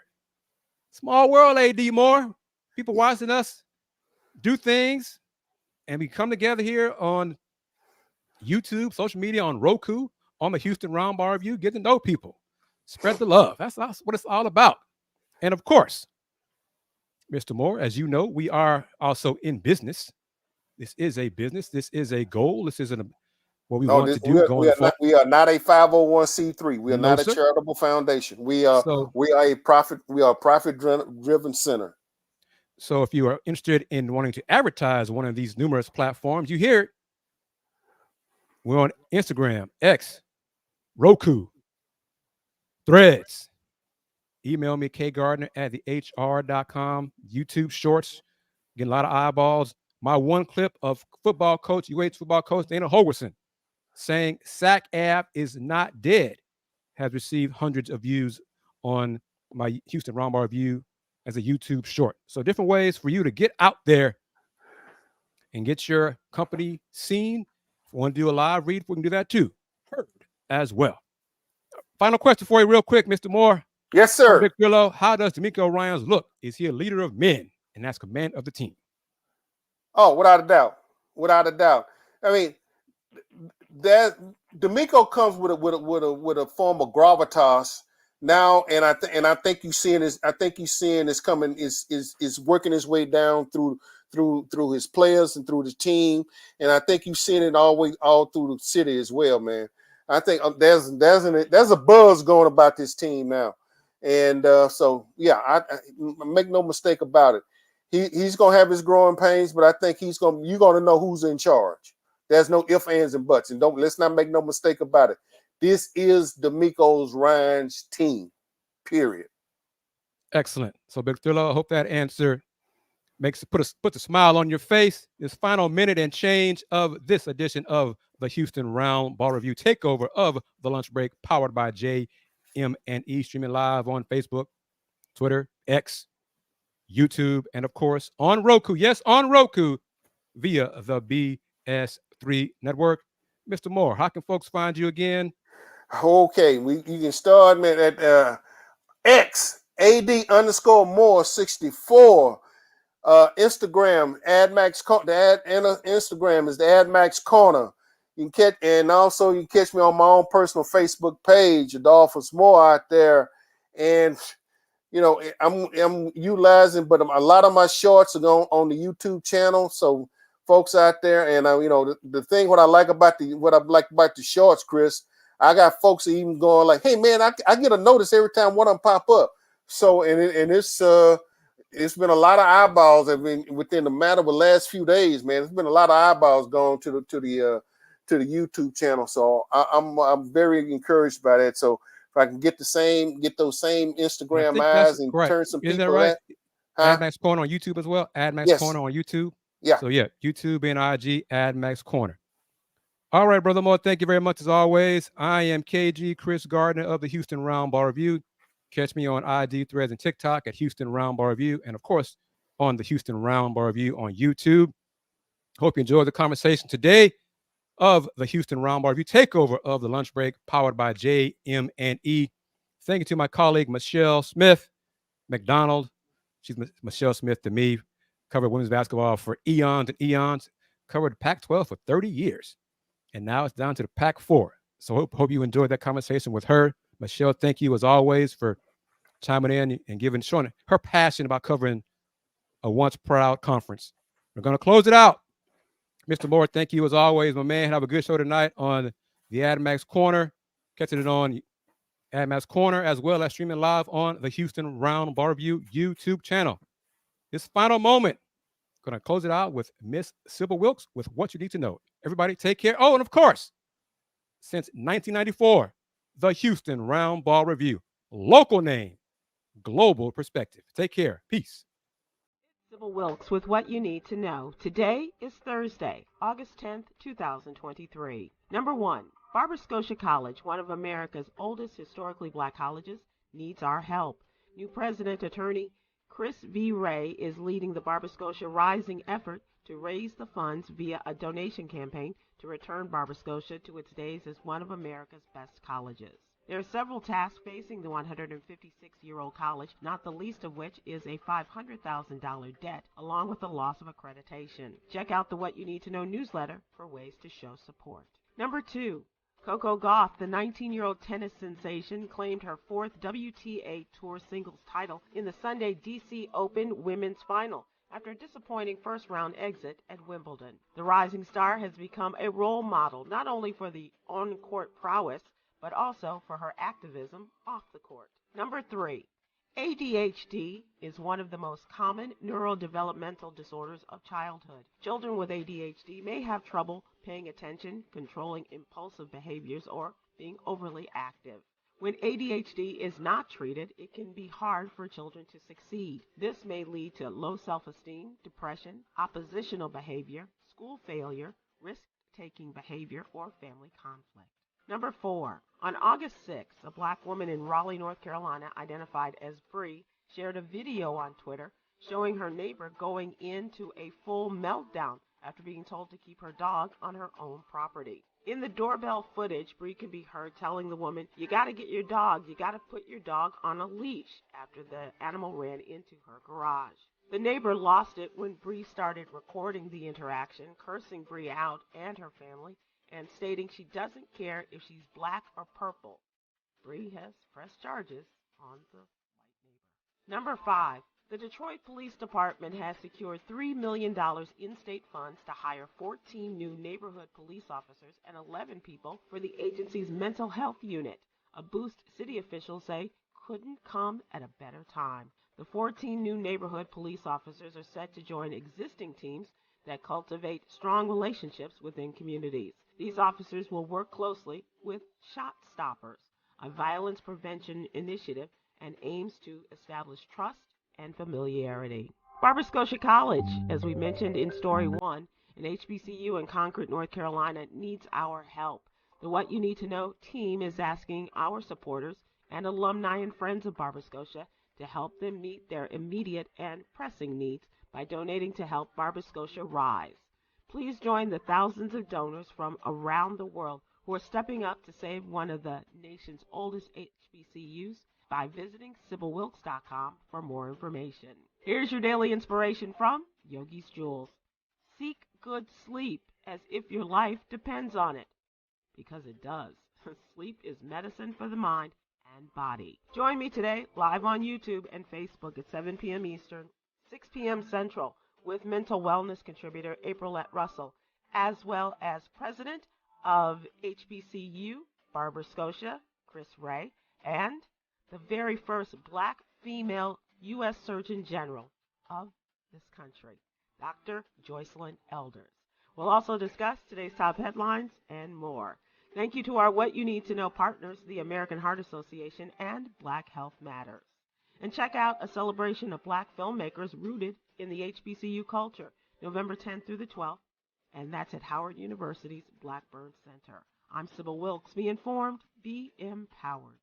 Small world, AD Moore. People watching us do things, and we come together here on YouTube, social media, on Roku, on the Houston Roundball Review, get to know people, spread the love. That's what it's all about. And of course, Mr. Moore, as you know, we are also in business. This is a business. This is a goal. This isn't what we want to do going forward. We are not a 501c3. We are not a charitable foundation. We are a profit-driven center. So if you are interested in wanting to advertise one of these numerous platforms, you hear it. We're on Instagram, X, Roku, Threads. Email me, kgardner@thehr.com. YouTube Shorts. Getting a lot of eyeballs. My one clip of football coach, UH football coach Dana Holgerson, saying Sack Ave is not dead, has received hundreds of views on my Houston Roundball Review as a YouTube short. So different ways for you to get out there and get your company seen. If you want to do a live read, we can do that too. Heard as well. Final question for you real quick, Mr. Moore. Yes, sir. Rick Grillo, how does DeMeco Ryans look? Is he a leader of men? And that's command of the team. Oh, without a doubt. Without a doubt. I mean, that DeMeco comes with a form of gravitas now, and I think you seeing this. I think you seeing this coming is working his way down through his players and through the team, and I think you've seen it all through the city as well, man. I think there's a buzz going about this team now, and so yeah, I make no mistake about it. He's gonna have his growing pains, but I think you're gonna know who's in charge. There's no ifs, ands, and buts, and let's not make no mistake about it. This is DeMeco Ryans' team. Period. Excellent. So, Big Thriller, I hope that answer puts a smile on your face. This final minute and change of this edition of the Houston Roundball Review takeover of the lunch break, powered by JM&E, streaming live on Facebook, Twitter, X, YouTube, and of course on Roku. Yes, on Roku via the BS3 Network. Mr. Moore, how can folks find you again? Okay, you can start me at X AD_Moore 64. Instagram Max Korner. Instagram is the Max Korner. You can catch me on my own personal Facebook page, Adolphus Moore out there, and I'm utilizing, but a lot of my shorts are going on the YouTube channel. So folks out there, and the thing what I like about the shorts, Chris, I got folks even going like, hey man, I get a notice every time one of them pop up. So it's been a lot of eyeballs. I mean, within the matter of the last few days, man, it's been a lot of eyeballs going to the YouTube channel. So I'm very encouraged by that. So if I can get those same Instagram eyes and turn some Isn't people that right? Huh? Max Korner on YouTube as well. Max Yes. Korner on YouTube. Yeah. So yeah, YouTube and IG, Max Korner. All right, Brother Moore, thank you very much as always. I am KG Chris Gardner of the Houston Roundball Review. Catch me on IG, Threads, and TikTok at Houston Roundball Review, and of course on the Houston Roundball Review on YouTube. Hope you enjoyed the conversation today of the Houston Roundball Review takeover of the lunch break, powered by JM&E. Thank you to my colleague Michelle Smith McDonald. She's Michelle Smith to me. Covered women's basketball for eons and eons. Covered Pac-12 for 30 years. And now it's down to the Pac-4. So hope you enjoyed that conversation with her. Michelle, thank you as always for chiming in and showing her passion about covering a once proud conference. We're going to close it out. Mr. Moore, thank you as always, my man. Have a good show tonight on the Max Korner. Catching it on Max Korner as well as streaming live on the Houston Roundball Review YouTube channel. This final moment, going to close it out with Miss Sybil Wilkes with What You Need to Know. Everybody take care. Oh, and of course, since 1994, the Houston Roundball Review. Local name, global perspective. Take care. Peace. Sybil Wilkes with What You Need to Know. Today is Thursday, August 10th, 2023. Number 1, Barber Scotia College, one of America's oldest historically black colleges, needs our help. New president attorney Chris V. Ray is leading the Barber Scotia Rising effort to raise the funds via a donation campaign to return Barber Scotia to its days as one of America's best colleges. There are several tasks facing the 156-year-old college, not the least of which is a $500,000 debt, along with the loss of accreditation. Check out the What You Need to Know newsletter for ways to show support. Number 2, Coco Gauff, the 19-year-old tennis sensation, claimed her 4th WTA Tour singles title in the Sunday DC Open Women's Final after a disappointing first-round exit at Wimbledon. The rising star has become a role model not only for the on-court prowess, but also for her activism off the court. Number 3, ADHD is one of the most common neurodevelopmental disorders of childhood. Children with ADHD may have trouble paying attention, controlling impulsive behaviors, or being overly active. When ADHD is not treated, it can be hard for children to succeed. This may lead to low self-esteem, depression, oppositional behavior, school failure, risk-taking behavior, or family conflict. Number 4, on August 6th, a black woman in Raleigh, North Carolina, identified as Bree, shared a video on Twitter showing her neighbor going into a full meltdown after being told to keep her dog on her own property. In the doorbell footage, Bree can be heard telling the woman, "You got to get your dog. You got to put your dog on a leash," after the animal ran into her garage. The neighbor lost it when Bree started recording the interaction, cursing Bree out and her family, and stating she doesn't care if she's black or purple. Bree has pressed charges on the white neighbor. Number 5, the Detroit Police Department has secured $3 million in state funds to hire 14 new neighborhood police officers and 11 people for the agency's mental health unit, a boost city officials say couldn't come at a better time. The 14 new neighborhood police officers are set to join existing teams that cultivate strong relationships within communities. These officers will work closely with Shot Stoppers, a violence prevention initiative, and aims to establish trust and familiarity. Barber Scotia College, as we mentioned in Story 1, an HBCU in Concord, North Carolina, needs our help. The What You Need to Know team is asking our supporters and alumni and friends of Barber Scotia to help them meet their immediate and pressing needs by donating to help Barber Scotia rise. Please join the thousands of donors from around the world who are stepping up to save one of the nation's oldest HBCUs by visiting SybilWilkes.com for more information. Here's your daily inspiration from Yogi's Jewels. Seek good sleep as if your life depends on it, because it does. Sleep is medicine for the mind and body. Join me today live on YouTube and Facebook at 7 p.m. Eastern, 6 p.m. Central, with mental wellness contributor Aprilette Russell, as well as president of HBCU, Barbara Scotia, Chris Ray, and the very first black female U.S. Surgeon General of this country, Dr. Joycelyn Elders. We'll also discuss today's top headlines and more. Thank you to our What You Need to Know partners, the American Heart Association and Black Health Matters. And check out a celebration of black filmmakers rooted in the HBCU culture, November 10th through the 12th, and that's at Howard University's Blackburn Center. I'm Sybil Wilkes. Be informed, be empowered.